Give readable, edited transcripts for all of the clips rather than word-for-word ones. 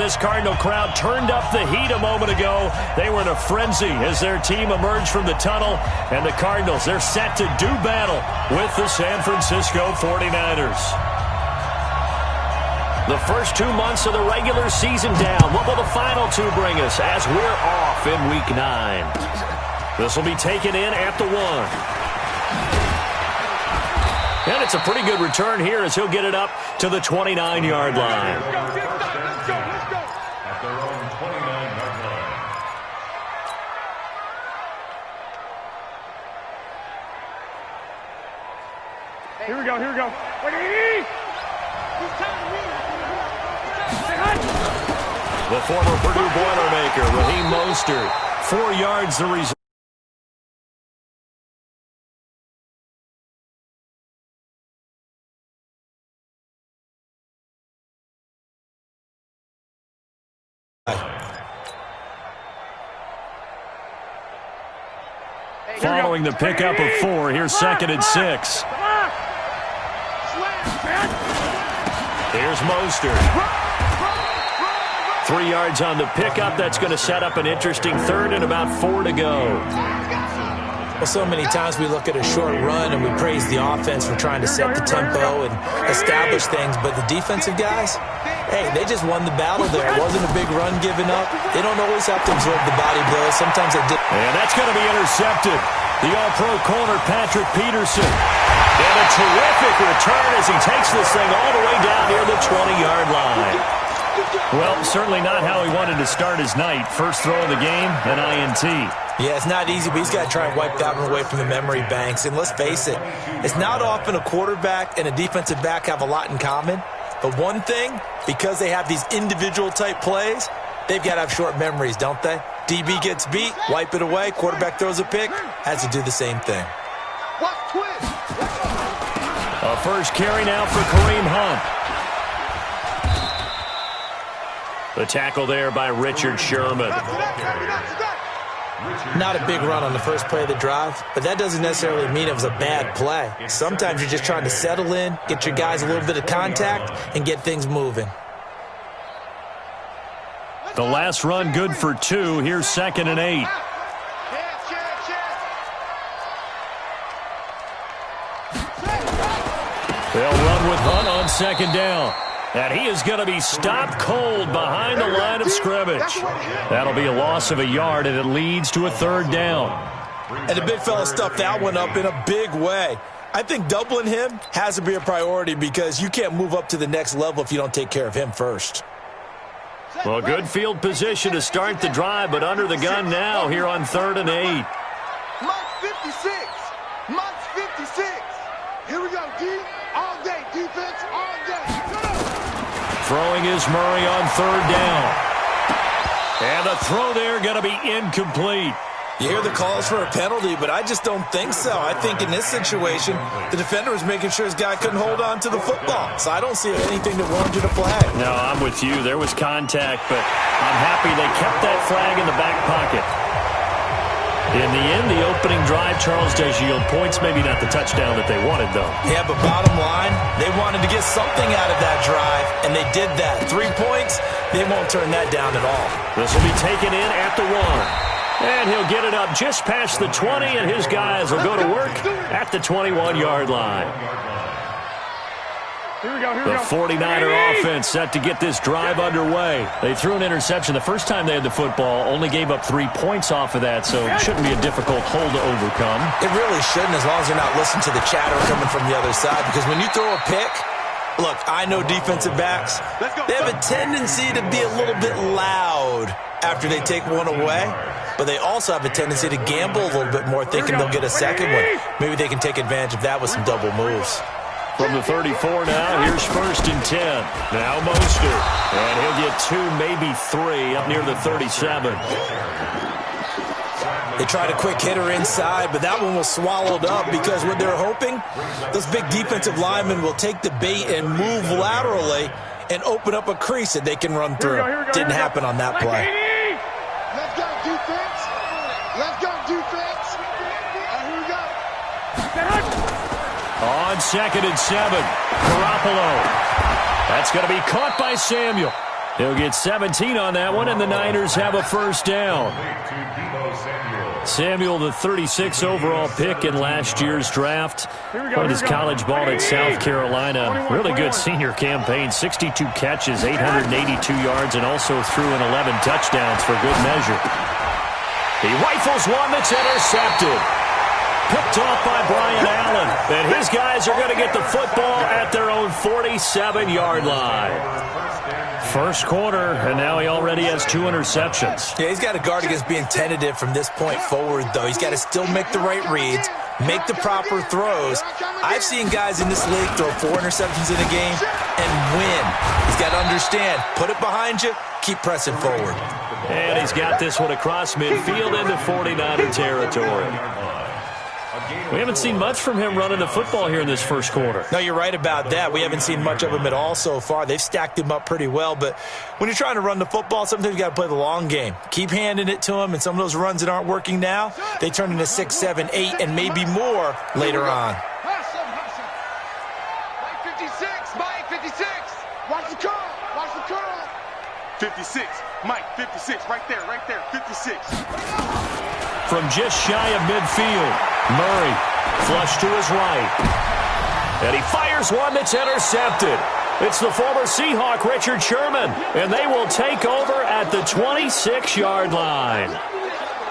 this Cardinal crowd turned up the heat a moment ago. They were in a frenzy as their team emerged from the tunnel. And the Cardinals, they're set to do battle with the San Francisco 49ers. The first 2 months of the regular season down. What will the final two bring us as we're off in Week 9? This will be taken in at the 1. And it's a pretty good return here as he'll get it up to the 29-yard line. Here we go, here we go. The former Purdue Boilermaker, Raheem Mostert, 4 yards the result. Following the pickup of 4, here's 2nd and 6. Here's Mostert. 3 yards on the pickup. That's going to set up an interesting 3rd and about 4 to go. Well, so many times we look at a short run and we praise the offense for trying to set the tempo and establish things, but the defensive guys, hey, they just won the battle there. It wasn't a big run given up. They don't always have to absorb the body blows. Sometimes they do. And that's going to be intercepted. The all-pro corner, Patrick Peterson. And a terrific return as he takes this thing all the way down near the 20-yard line. Well, certainly not how he wanted to start his night. First throw of the game, an INT. Yeah, it's not easy, but he's got to try and wipe that one away from the memory banks. And let's face it, it's not often a quarterback and a defensive back have a lot in common. But one thing, because they have these individual type plays, they've got to have short memories, don't they? DB gets beat, wipe it away, quarterback throws a pick, has to do the same thing. A first carry now for Kareem Hunt. The tackle there by Richard Sherman. Not a big run on the first play of the drive, but that doesn't necessarily mean it was a bad play. Sometimes you're just trying to settle in, get your guys a little bit of contact, and get things moving. The last run good for 2. Here's 2nd and 8. They'll run with Hunt on 2nd down. And he is going to be stopped cold behind the line of scrimmage. That'll be a loss of a yard, and it leads to a 3rd down. And the big fella stuffed that one up in a big way. I think doubling him has to be a priority because you can't move up to the next level if you don't take care of him first. Well, good field position to start the drive, but under the gun now here on 3rd and 8. Mike 56. Mike 56. Here we go, D. All day. Defense all day. Throwing is Murray on 3rd down. And the throw there going to be incomplete. You hear the calls for a penalty, but I just don't think so. I think in this situation, the defender was making sure his guy couldn't hold on to the football. So I don't see anything that warranted a flag. No, I'm with you. There was contact, but I'm happy they kept that flag in the back pocket. In the end, the opening drive, Charles does yield points. Maybe not the touchdown that they wanted, though. Yeah, but bottom line, they wanted to get something out of that drive, and they did that. 3 points, they won't turn that down at all. This will be taken in at the 1. And he'll get it up just past the 20, and his guys will go to work at the 21-yard line. Here we go, here we The go. 49er offense set to get this drive underway. They threw an interception the first time they had the football, only gave up 3 points off of that, so it shouldn't be a difficult hole to overcome. It really shouldn't, as long as you're not listening to the chatter coming from the other side, because when you throw a pick, look, I know defensive backs, they have a tendency to be a little bit loud after they take one away, but they also have a tendency to gamble a little bit more, thinking they'll get a second one. Maybe they can take advantage of that with some double moves. From the 34 now, here's 1st and 10. Now Mostert, and he'll get 2, maybe 3, up near the 37. They tried a quick hitter inside, but that one was swallowed up because what they're hoping, those big defensive linemen will take the bait and move laterally and open up a crease that they can run through. Didn't happen on that play. Let's go, defense. Let's go, defense. Here we go. On 2nd and 7, Garoppolo. That's going to be caught by Samuel. He'll get 17 on that one, and the Niners have a first down. Samuel, the 36th overall pick in last year's draft. Played his college ball at South Carolina. Really good senior campaign. 62 catches, 882 yards, and also threw in 11 touchdowns for good measure. He rifles one that's intercepted. Picked off by Brian Allen. And his guys are going to get the football at their own 47-yard line. First quarter, and now he already has 2 interceptions. Yeah, he's got to guard against being tentative from this point forward, though. He's got to still make the right reads, make the proper throws. I've seen guys in this league throw 4 interceptions in a game and win. He's got to understand, put it behind you, keep pressing forward. And he's got this one across midfield into 49er territory. We haven't seen much from him running the football here in this first quarter. No, you're right about that. We haven't seen much of him at all so far. They've stacked him up pretty well, but when you're trying to run the football, sometimes you got to play the long game. Keep handing it to him, and some of those runs that aren't working now, they turn into 6, 7, 8, and maybe more later on. Mike 56, Mike 56. Watch the curl, watch the curl. 56, Mike 56, right there, 56. From just shy of midfield, Murray flush to his right. And he fires one that's intercepted. It's the former Seahawk, Richard Sherman, and they will take over at the 26-yard line.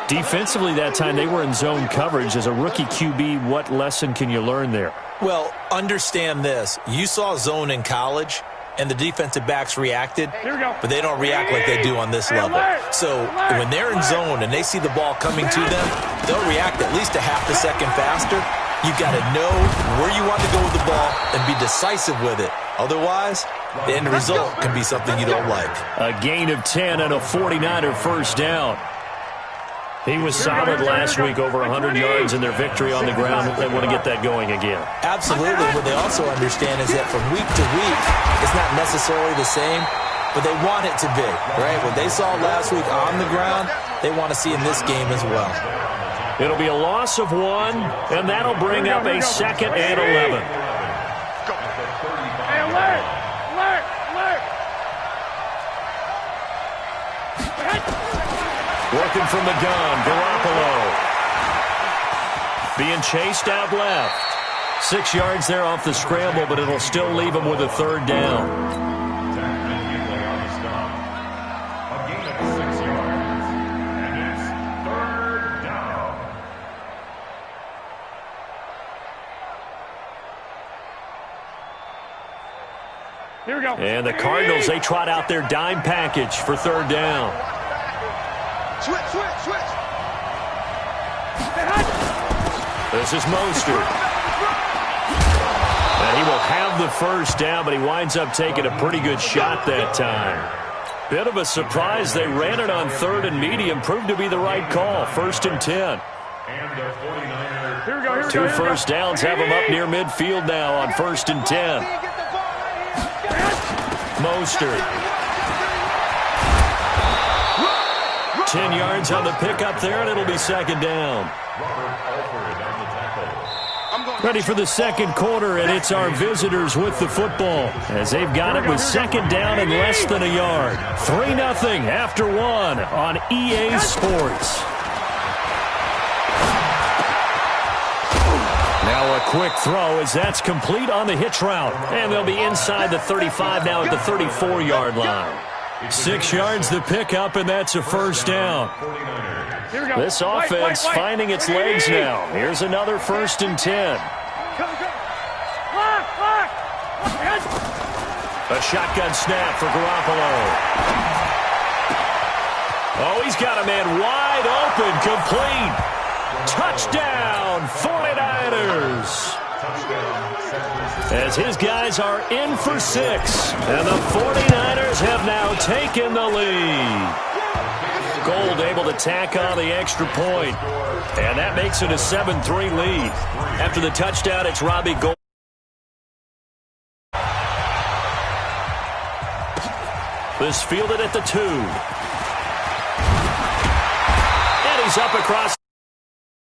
Defensively that time, they were in zone coverage. As a rookie QB, what lesson can you learn there? Well, understand this. You saw zone in college, and the defensive backs reacted, but they don't react like they do on this level. So when they're in zone and they see the ball coming to them, they'll react at least a half a second faster. You've got to know where you want to go with the ball and be decisive with it. Otherwise, the end result can be something you don't like. A gain of 10 and a 49er first down. He was solid last week, over 100 yards in their victory on the ground. They want to get that going again. Absolutely. What they also understand is that from week to week, it's not necessarily the same, but they want it to be, right? What they saw last week on the ground, they want to see in this game as well. It'll be a loss of 1, and that'll bring up a 2nd and 11. Hey, alert! Alert! Alert! Working from the gun, Garoppolo. Being chased out left. 6 yards there off the scramble, but it'll still leave him with a 3rd down. Here we go. And the Cardinals, they trot out their dime package for 3rd down. Switch, switch, switch. This is Mostert. And he will have the first down, but he winds up taking a pretty good shot that time. Bit of a surprise. They ran it on 3rd and medium. Proved to be the right call. 1st and 10. Here we go. 2 first downs have them up near midfield now on 1st and 10. Mostert. 10 yards on the pickup there, and it'll be 2nd down. Ready for the 2nd quarter, and it's our visitors with the football as they've got it with 2nd down and less than a yard. 3-0 after 1 on EA Sports. Now a quick throw as that's complete on the hitch route, and they'll be inside the 35 now at the 34-yard line. 6 yards the pickup, and that's a 1st down. This offense finding its legs now. Here's another 1st and 10. A shotgun snap for Garoppolo. Oh, he's got a man wide open, complete. Touchdown, 49ers. As his guys are in for 6, and the 49ers have now taken the lead. Gold able to tack on the extra point, and that makes it a 7-3 lead. After the touchdown, it's Robbie Gold. This fielded at the 2. And he's up across.